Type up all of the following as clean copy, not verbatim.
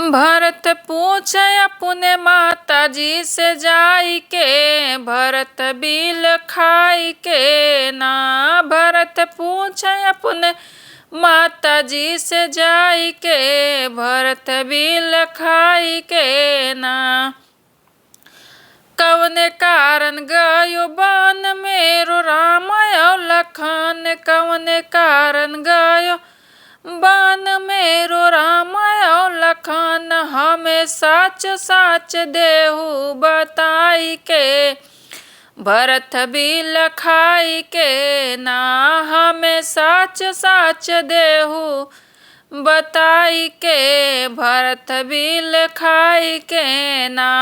भरत पूछे अपने माता जी से जाई के, भरत बिल खाई के ना। भरत पूछे अपने माता जी से जाई के, भरत बिल खाई के ना। कवने कारण गयो बन मेरो राम और लखन, कवने कारण गयो बन मेरो राम और लखन। हमें सच सच देहु बताई के, भरत बिल खाई के ना। हमें सच सच देहु बताई के, भरत बिल खाई के ना।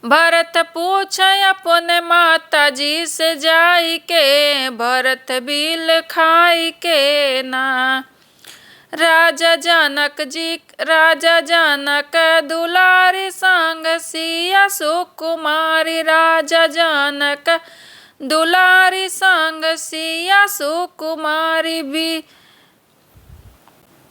भरत पूछे अपने माता जी से जाई के, भरत बिल खाई के ना। राजा जनक दुलारी संग सिया सुकुमारी, राजा जनक दुलारी संग सिया सुकुमारी।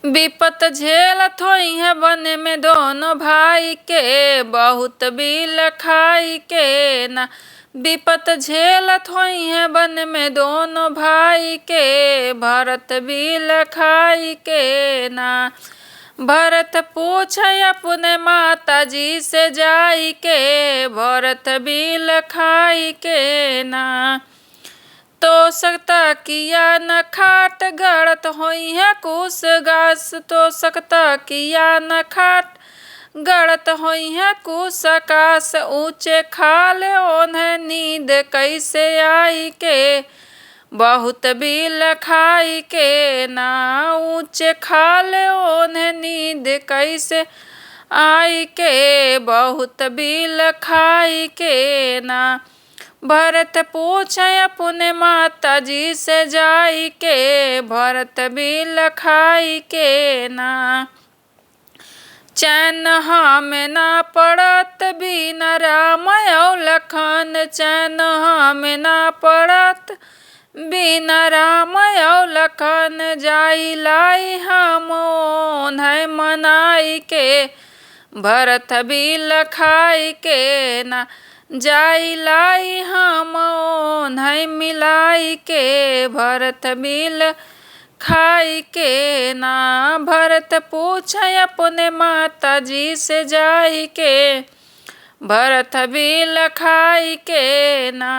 विपत झेलत होई है वन में दोनों भाई के, बहुत बिल खाई के ना। विपत झेलत होई है वन में दोनों भाई के, भरत बिल खाई के ना। भरत पूछे अपने माता जी से जाई के, भरत बिल खाई के ना। तो सकता किया न खाट गड़त होई है कुस घास, तो सकता किया न खाट गड़त होई है कुस आकाश। ऊंचे खाले ओन्हें नींद कैसे आई के, बहुत बिल खाई के ना। ऊंचे खाले ओन्हें नींद कैसे आई के, बहुत बिल खाई के ना। भरत पूछे अपने माता जी से जाई के, भरत बिल खाई के ना। चैन हमें ना पड़त बिना राम और लखन, चैन हमें ना पड़त बिना राम और लखन। जाई लाई हम ओन्हें मनाई के, भरत बिल खाई के ना। जाई लाई हम ओन्हें मिलाई के, भरत बिल खाई के ना। भरत पूछे अपने माता जी से जाई के, भरत बिल खाई के ना।